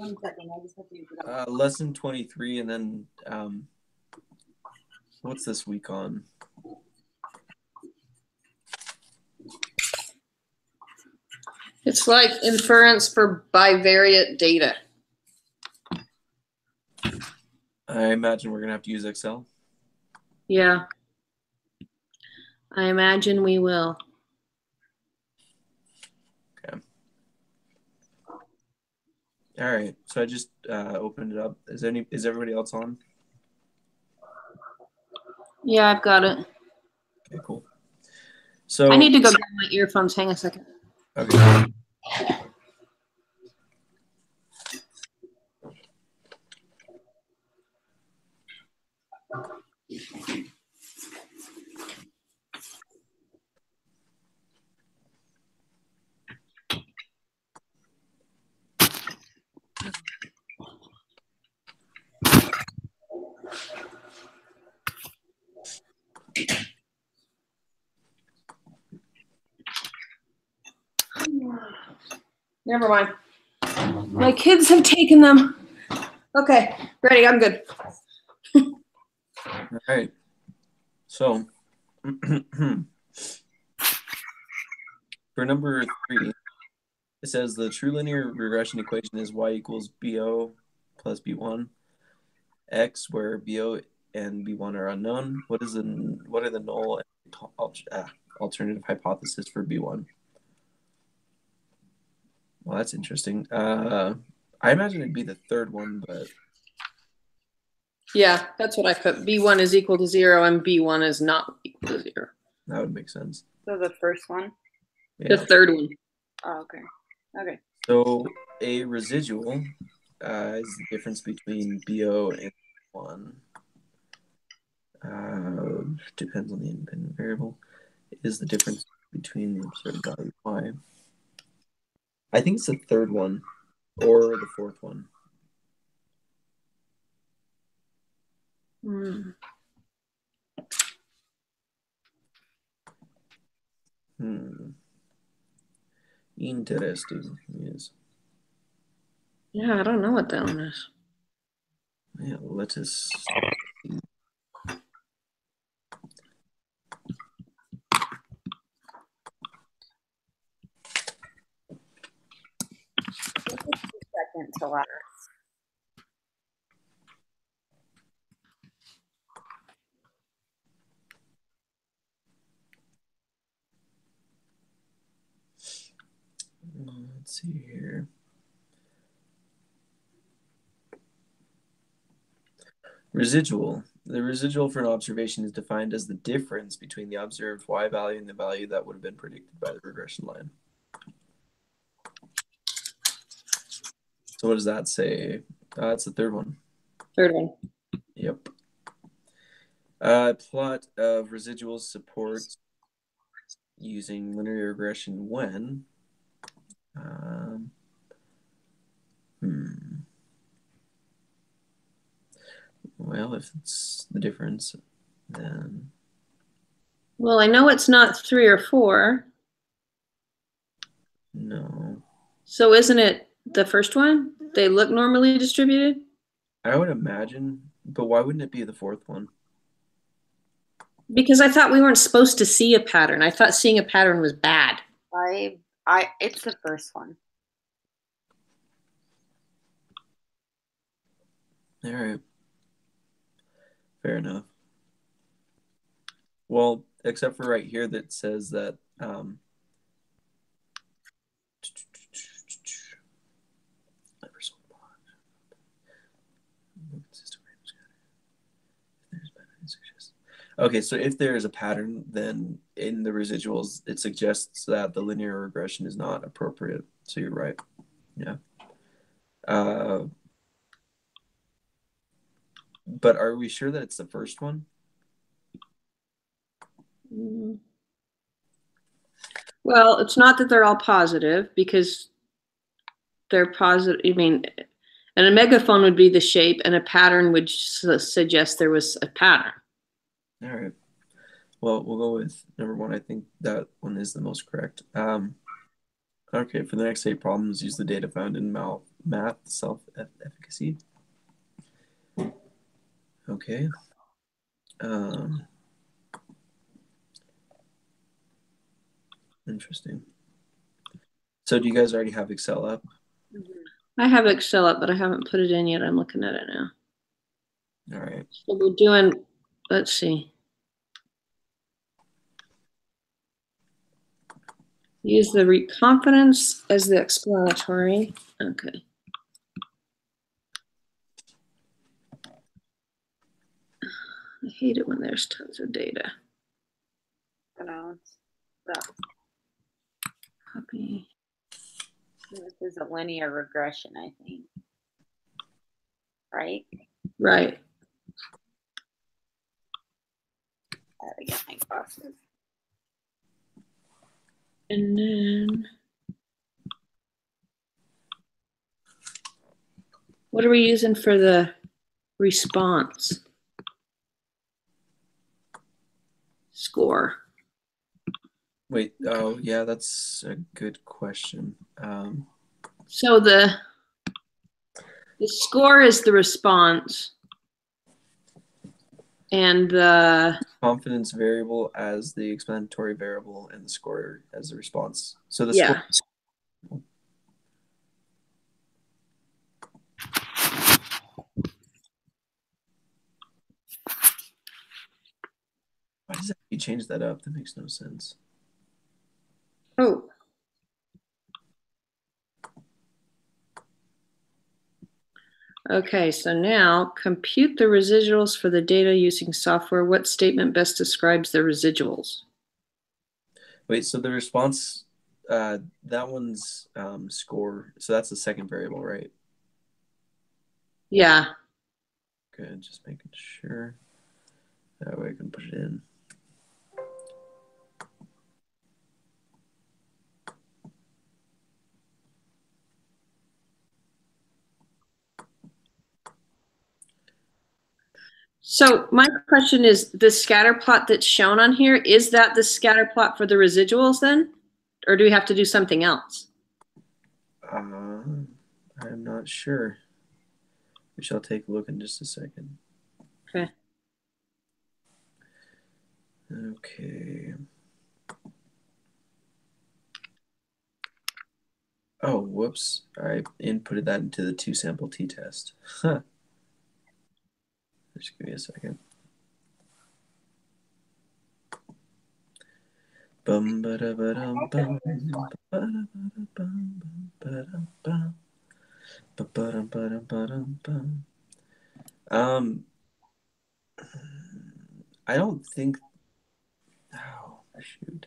1 second, I just have to use it up. Lesson 23, and then what's this week on? It's like inference for bivariate data. I imagine we're going to have to use Excel. Yeah. I imagine we will. Okay. All right. So I just opened it up. Is everybody else on? Yeah, I've got it. Okay, cool. So I need to go get my earphones. Hang a second. Okay. Never mind. My kids have taken them. Okay, ready. I'm good. All right. So for number 3, it says the true linear regression equation is y equals BO plus B1 X, where BO and B1 are unknown. What are the null and alternative hypothesis for B1? Well, that's interesting. I imagine it'd be the third one, but Yeah, that's what I put. B1 is equal to 0 and B1 is not equal to 0. that would make sense. So the first one? Yeah. The third one. Oh, okay. Okay. So a residual is the difference between BO and 1. Depends on the independent variable. Is the difference between the observed value y. I think it's the third one or the fourth one. Interesting. Yes. Yeah, I don't know what that one is. Yeah, let us. Second to last. Let's see here. Residual. The residual for an observation is defined as the difference between the observed y value and the value that would have been predicted by the regression line. So what does that say? That's the third one. Third one. Yep. Plot of residuals supports using linear regression when well, if it's the difference, then well, I know it's not 3 or 4. No. So isn't it the first one? They look normally distributed? I would imagine, but why wouldn't it be the fourth one? Because I thought we weren't supposed to see a pattern. I thought seeing a pattern was bad. It's the first one. All right. Fair enough. Well, except for right here that says that okay, so if there is a pattern, then in the residuals, it suggests that the linear regression is not appropriate. So you're right. Yeah. But are we sure that it's the first one? Well, it's not that they're all positive because they're positive. I mean, and a megaphone would be the shape and a pattern would suggest there was a pattern. All right. Well, we'll go with number 1. I think that one is the most correct. Okay, for the next 8 problems, use the data found in math self-efficacy. Okay. Interesting. So do you guys already have Excel up? I have Excel up, but I haven't put it in yet. I'm looking at it now. All right. So we're doing, let's see. Use the confidence as the explanatory. Okay. I hate it when there's tons of data. I know. That. Copy. This is a linear regression, I think. Right? Right. I gotta get my glasses. And then, what are we using for the response score? Wait, oh yeah, that's a good question. So the score is the response, and the confidence variable as the explanatory variable, and the score as the response. So the yeah. score. Why does that you change that up? That makes no sense. Oh. Okay, so now compute the residuals for the data using software. What statement best describes the residuals? Wait, so the response, that one's score. So that's the second variable, right? Yeah. Good, just making sure. That way I can put it in. So my question is, the scatter plot that's shown on here, is that the scatter plot for the residuals then? Or do we have to do something else? I'm not sure. We shall take a look in just a second. Okay. Okay. Oh, whoops. I inputted that into the 2-sample t-test. Huh. Just give me a second. Bum ba da ba dum bum ba da ba dum bum ba ba dum ba dum ba dum bum. I don't think. Oh shoot.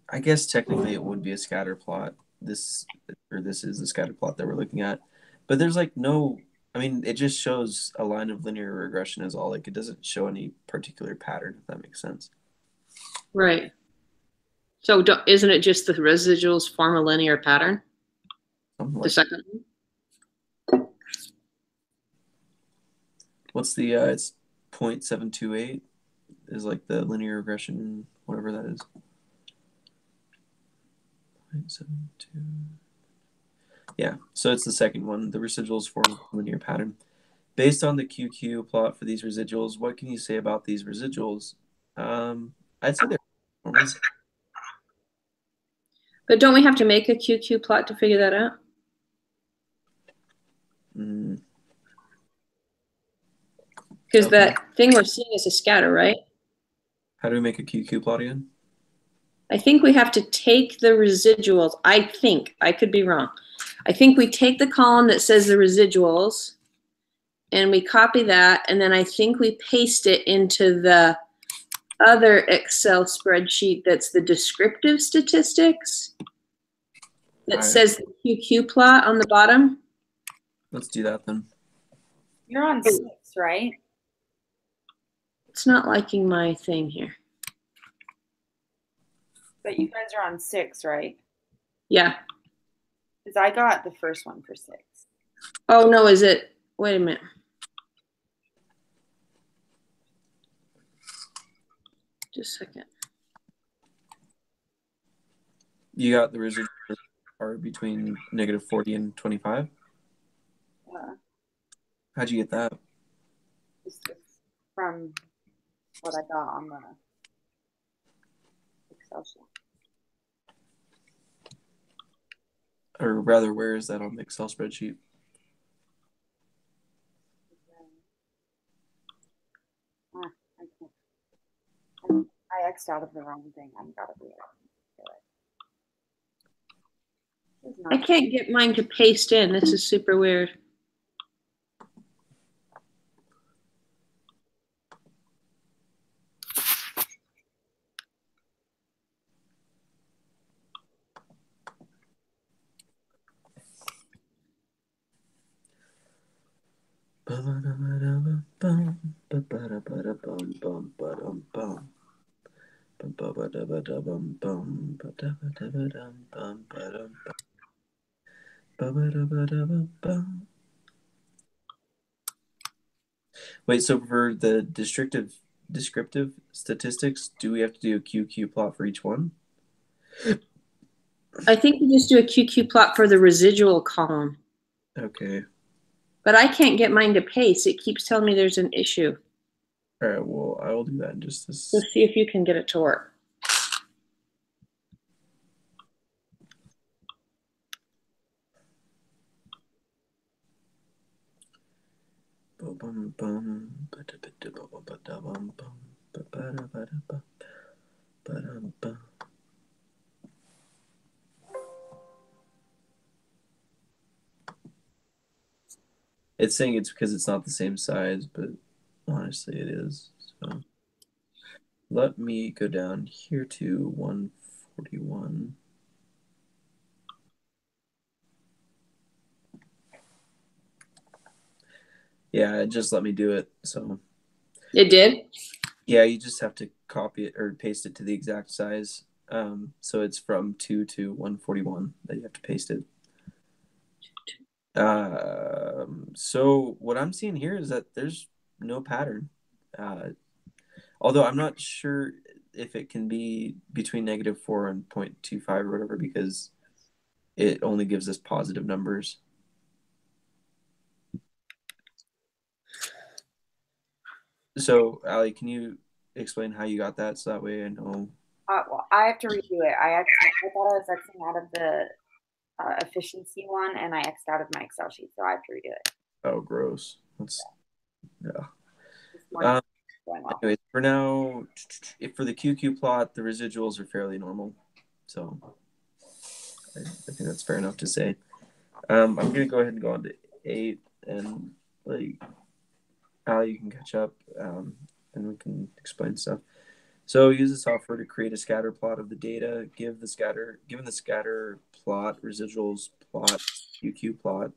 I guess technically it would be a scatter plot. This is the scatter plot that we're looking at, but there's like no. I mean, it just shows a line of linear regression is all. Like it doesn't show any particular pattern. If that makes sense. Right. So isn't it just the residuals form a linear pattern? Something The like second one? what's the it's 0.728 is like the linear regression, whatever that is. 0.72. Yeah, so it's the second one. The residuals form a linear pattern. Based on the QQ plot for these residuals, what can you say about these residuals? I'd say they're. But don't we have to make a QQ plot to figure that out? Because Okay. that thing we're seeing is a scatter, right? How do we make a QQ plot again? I think we have to take the residuals. I think, I could be wrong. I think we take the column that says the residuals and we copy that, and then I think we paste it into the other Excel spreadsheet that's the descriptive statistics that says the QQ plot on the bottom. Let's do that then. You're on 6, right? It's not liking my thing here. But you guys are on 6, right? Yeah. Because I got the first one for 6. Oh, no, is it? Wait a minute. Just a second. You got the residual. are between -40 and 25. How'd you get that? It's from what I got on the Excel sheet. Or rather, where is that on the Excel spreadsheet? I X'd out of the wrong thing. I've got to do it. I can't get mine to paste in. This is super weird. Wait, so for the descriptive statistics, do we have to do a QQ plot for each one? I think we just do a QQ plot for the residual column. Okay. But I can't get mine to paste. It keeps telling me there's an issue. All right, well, I will do that in just this. So see if you can get it to work. It's saying it's because it's not the same size, but honestly it is. So let me go down here to 141. Yeah, just let me do it. So it did? Yeah, you just have to copy it or paste it to the exact size. So it's from 2 to 141 that you have to paste it. So what I'm seeing here is that there's no pattern. Although I'm not sure if it can be between -4 and 0.25 or whatever, because it only gives us positive numbers. So, Allie, can you explain how you got that so that way I know? Well, I have to redo it. I thought I was Xing out of the efficiency one, and I X'd out of my Excel sheet, so I have to redo it. Oh, gross. That's, yeah. Anyways, for now, for the QQ plot, the residuals are fairly normal. So I think that's fair enough to say. I'm going to go ahead and go on to 8, and like Allie, you can catch up, and we can explain stuff. So use the software to create a scatter plot of the data. Given the scatter plot, residuals plot, QQ plot,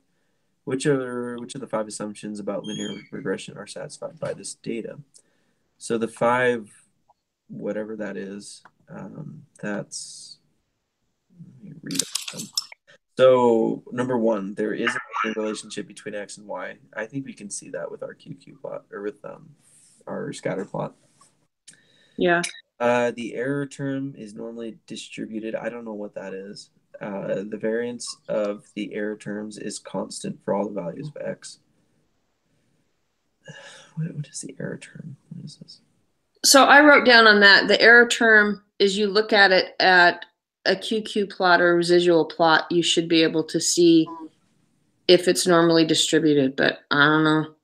which of the 5 assumptions about linear regression are satisfied by this data? So the 5, whatever that is, that's, let me read them. So number 1, there is a relationship between X and Y. I think we can see that with our QQ plot, or with our scatter plot. Yeah. The error term is normally distributed. I don't know what that is. The variance of the error terms is constant for all the values of X. What is the error term? What is this? So I wrote down on that, the error term is you look at it at a QQ plot or a residual plot, you should be able to see if it's normally distributed, but I don't know.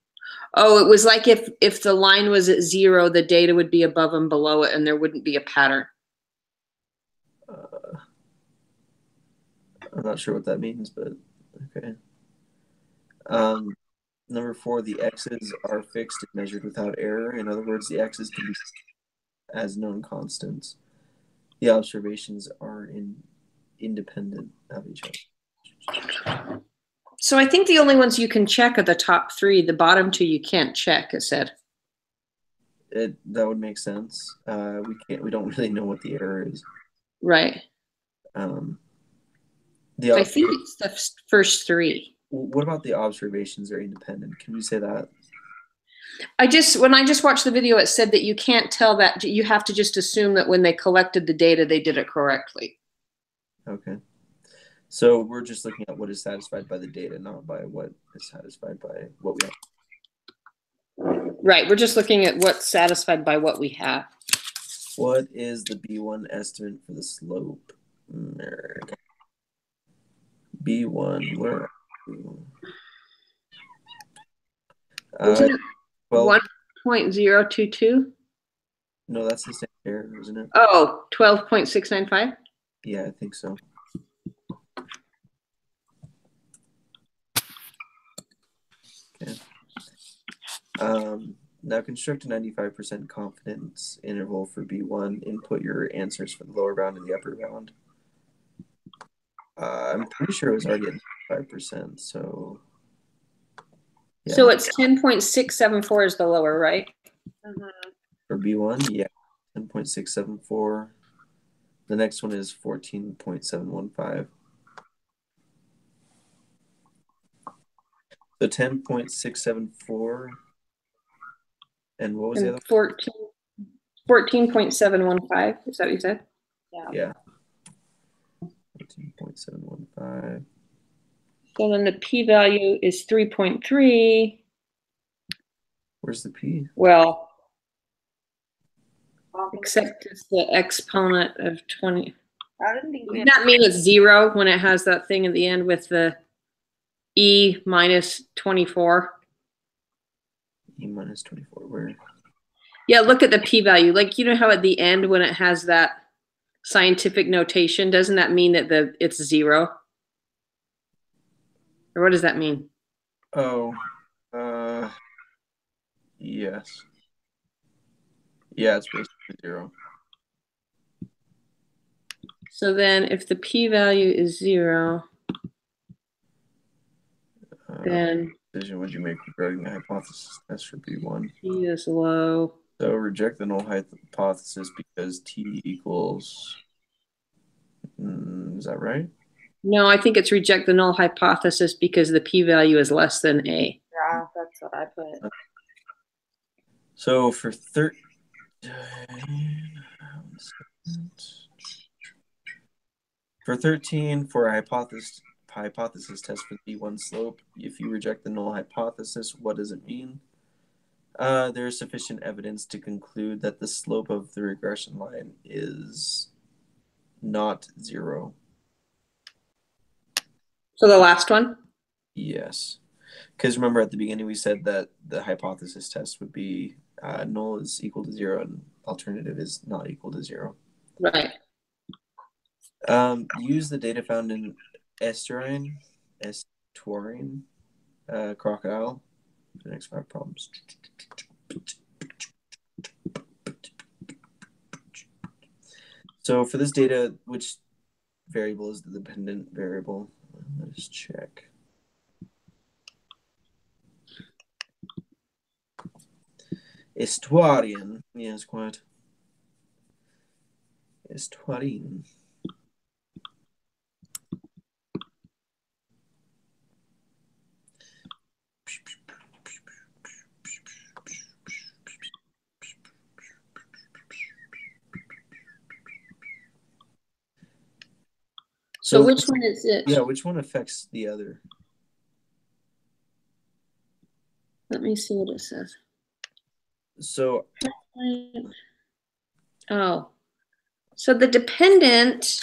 Oh, it was like if the line was at 0, the data would be above and below it, and there wouldn't be a pattern. I'm not sure what that means, but okay. Number 4, the x's are fixed and measured without error. In other words, the x's can be as known constants. The observations are independent of each other. So I think the only ones you can check are the top 3. The bottom 2 you can't check, it said. That would make sense. We don't really know what the error is. Right. I think it's the first 3. What about the observations are independent? Can you say that? When I just watched the video, it said that you can't tell that. You have to just assume that when they collected the data, they did it correctly. Okay. So we're just looking at what is satisfied by the data, not by what is satisfied by what we have. Right. We're just looking at what's satisfied by what we have. What is the B1 estimate for the slope? B1, where are you? Isn't it 12, 1.022? no, that's the same error, isn't it? Oh, 12.695? Yeah, I think so. Okay. Now construct a 95% confidence interval for B1. Input your answers for the lower bound and the upper bound. I'm pretty sure it was already at 5%, so... Yeah. So it's 10.674 is the lower, right? For B1, yeah, 10.674. The next one is 14.715. So 10.674. And what was the other? 14.715. Is that what you said? Yeah. 14.715. So then the p-value is 3.3. Where's the p? Well, except it's the exponent of 20. Does that mean it's 0 when it has that thing at the end with the e minus 24? E minus 24, where? Yeah, look at the p-value. Like, you know how at the end when it has that scientific notation, doesn't that mean that it's 0? Or what does that mean? Oh, yes. Yeah, it's basically 0. So then if the p-value is 0, then decision would you make regarding the hypothesis test for B1? T is low. So reject the null hypothesis because T equals... is that right? No, I think it's reject the null hypothesis because the p-value is less than A. Yeah, that's what I put. So for 13, for a hypothesis test for B1 slope, if you reject the null hypothesis, what does it mean? There is sufficient evidence to conclude that the slope of the regression line is not 0. So the last one? Yes. Because remember at the beginning we said that the hypothesis test would be null is equal to 0 and alternative is not equal to 0. Right. Use the data found in estuarine, crocodile. The next 5 problems. So for this data, which variable is the dependent variable? Let's check. Estuarine. Yes, quite. Estuarine. So which one is it? Yeah, which one affects the other? Let me see what it says. So, oh, so the dependent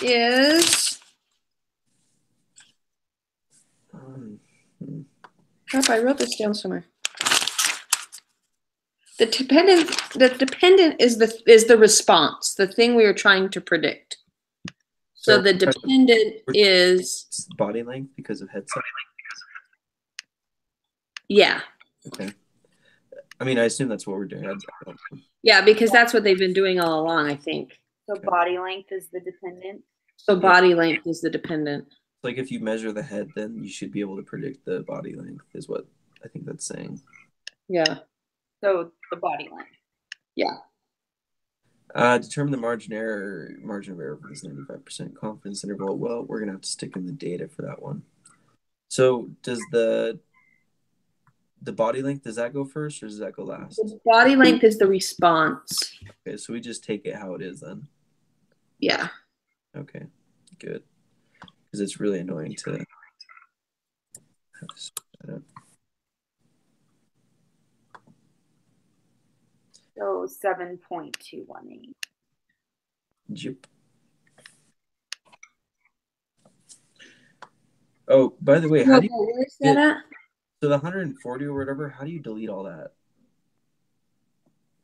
is, crap, I wrote this down somewhere. The dependent is the response, the thing we are trying to predict. So the dependent is body length because of head size. Yeah. Okay. I mean, I assume that's what we're doing. Yeah, because that's what they've been doing all along, I think. So body length is the dependent? So body length is the dependent. Like if you measure the head, then you should be able to predict the body length is what I think that's saying. Yeah. So the body length. Yeah. Determine the margin of error for this 95% confidence interval. Well, we're going to have to stick in the data for that one. So does the body length, does that go first or does that go last? The body length is the response. Okay, so we just take it how it is then. Yeah. Okay, good. because it's really annoying to have to switch that up. So 7.218. Yep. Oh, by the way, how do you where's that at? so the 140 or whatever? How do you delete all that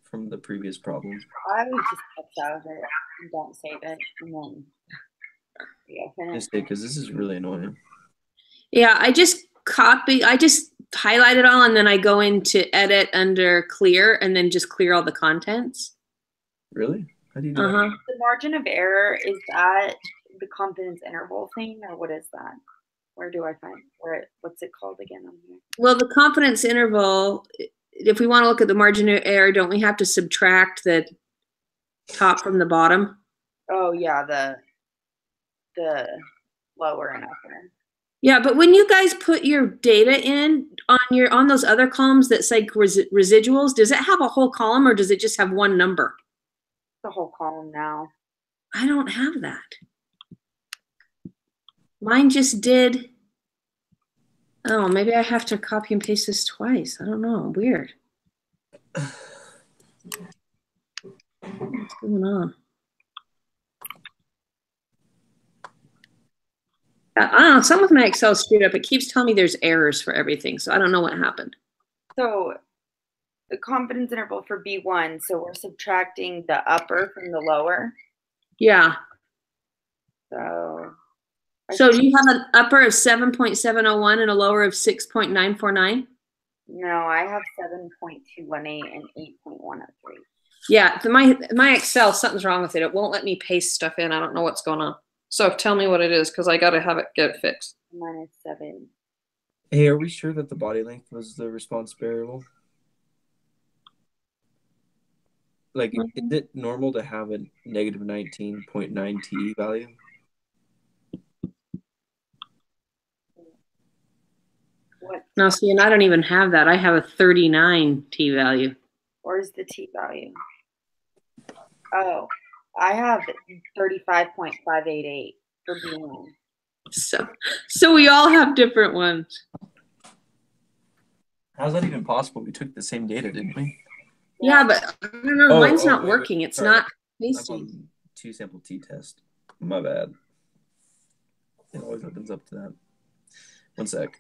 from the previous problem? I would just X out of it and don't save it, and then reopen it. Just because this is really annoying. Yeah, I just highlight it all, and then I go into edit under clear, and then just clear all the contents. Really? How do you do that? The margin of error, is that the confidence interval thing, or what is that? Where do I find what's it called again on here? Well, the confidence interval, if we want to look at the margin of error, don't we have to subtract the top from the bottom? Oh yeah, the lower and upper. Yeah, but when you guys put your data in on those other columns that say residuals, does it have a whole column or does it just have one number? The whole column now. I don't have that. Mine just did. Oh, maybe I have to copy and paste this twice. I don't know. Weird. What's going on? I don't know. Some of my Excel screwed up. It keeps telling me there's errors for everything, so I don't know what happened. So the confidence interval for B1, so we're subtracting the upper from the lower. Yeah. So do you have an upper of 7.701 and a lower of 6.949? No, I have 7.218 and 8.103. Yeah, my Excel, something's wrong with it. It won't let me paste stuff in. I don't know what's going on. So tell me what it is, because I got to get it fixed. Minus 7. Hey, are we sure that the body length was the response variable? Like, is it normal to have a negative 19.9 T value? What? No, see, and I don't even have that. I have a 39 T value. Where's the T value? Oh, I have 35.588 for B1. So we all have different ones. How's that even possible? We took the same data, didn't we? Yeah, but I don't know. Mine's not working. It's not pasting. I'm on 2-sample t-test. My bad. It always opens up to that. One sec.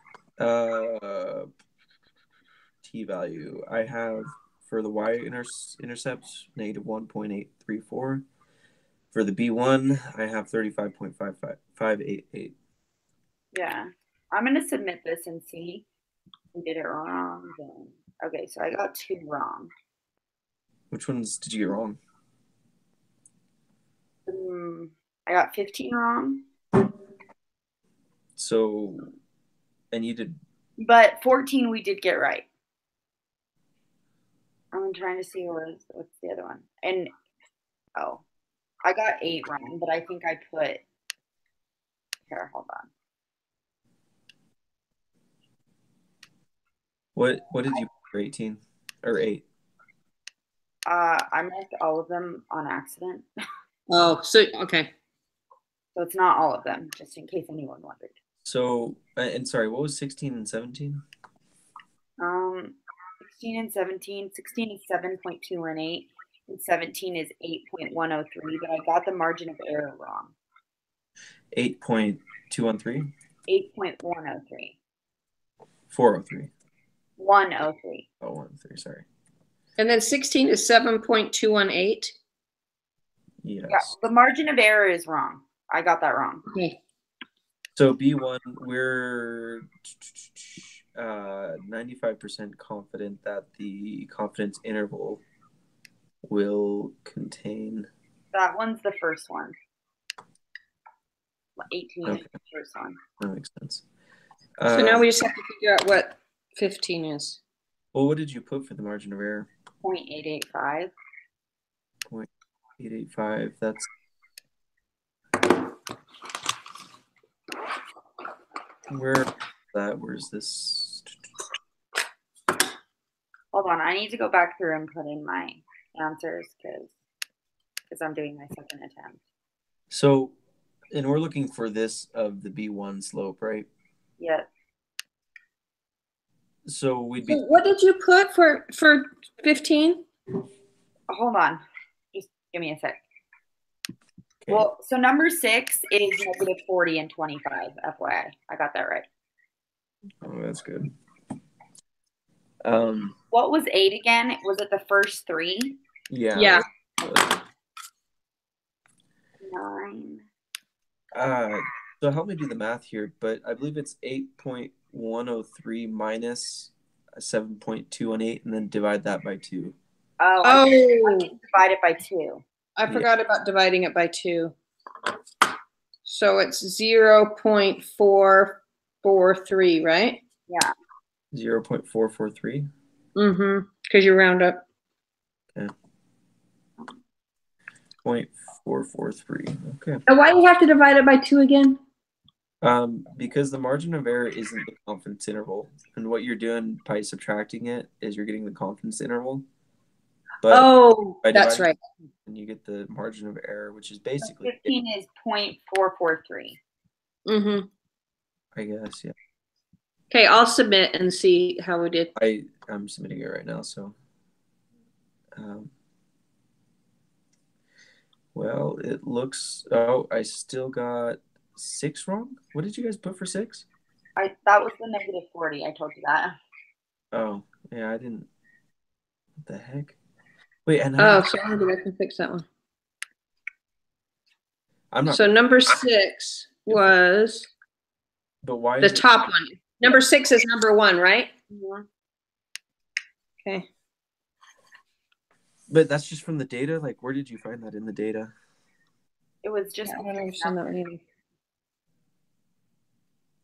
T value. I have for the y-intercept negative 1.834. For the B1, I have 35.588. Yeah. I'm going to submit this and see if I did it wrong. Then. Okay, so I got 2 wrong. Which ones did you get wrong? I got 15 wrong. So, and you did. But 14 we did get right. I'm trying to see what's the other one. And, oh, I got 8 wrong, but I think I put, here, hold on. What did you put for 18 or 8? I marked all of them on accident. Oh, so, okay. So it's not all of them, just in case anyone wondered. So, and sorry, what was 16 and 17? 16 and 17. 16 is 7.218, and 17 is 8.103, but I got the margin of error wrong. 8.213? 8.103. 403. 103. Oh, 103, sorry. And then 16 is 7.218. Yes. Yeah, the margin of error is wrong. I got that wrong. Okay. So B1, we're 95% confident that the confidence interval will contain. That one's the first one. 18 Okay. is the first one. That makes sense. So now we just have to figure out what 15 is. Well, what did you put for the margin of error? 0.885. 0.885. That's. Where's this? Hold on, I need to go back through and put in my answers because I'm doing my second attempt. So And we're looking for this of the B1 slope, right? Yeah. So we'd be. So what did you put for 15? Hold on. Just give me a sec. Okay. Well, so number 6 is negative 40 and 25. FYI, I got that right. Oh, that's good. What was 8 again? Was it the first 3? Yeah. Yeah. 9. So help me do the math here, but I believe it's 8.103 minus 7.218, and then divide that by 2. Oh, I can divide it by 2. I forgot about dividing it by 2. So it's 0.443, right? Yeah. 0.443. Mm-hmm. Because you round up. Okay. 0.443. Okay. And why do you have to divide it by 2 again? Because the margin of error isn't the confidence interval, and what you're doing by subtracting it is you're getting the confidence interval. But that's right. And you get the margin of error, which is basically 15 is 0.443. Mm-hmm. I guess, yeah. Okay, I'll submit and see how we did. I'm submitting it right now, so. Well, it looks. Oh, I still got 6 wrong. What did you guys put for 6? That was the negative 40. I told you that. Oh, yeah, I didn't. What the heck? Wait, and so maybe I can fix that one. I'm not. So number 6 was. But why? The top one. Number 6 is number 1, right? Mm-hmm. Okay. But that's just from the data. Like, where did you find that in the data? It was just. I don't understand that one either.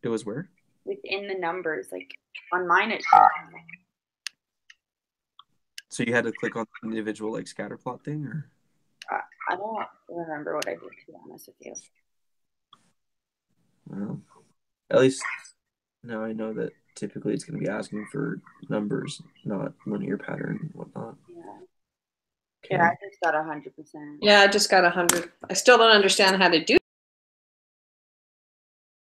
It was where? Within the numbers, like on mine it shows. So you had to click on the individual like scatter plot thing, or? I don't remember what I did, to be honest with you. Well, at least now I know that typically it's going to be asking for numbers, not linear pattern and whatnot. Yeah. Okay. Yeah, I just got 100%. Yeah, I just got 100. I still don't understand how to do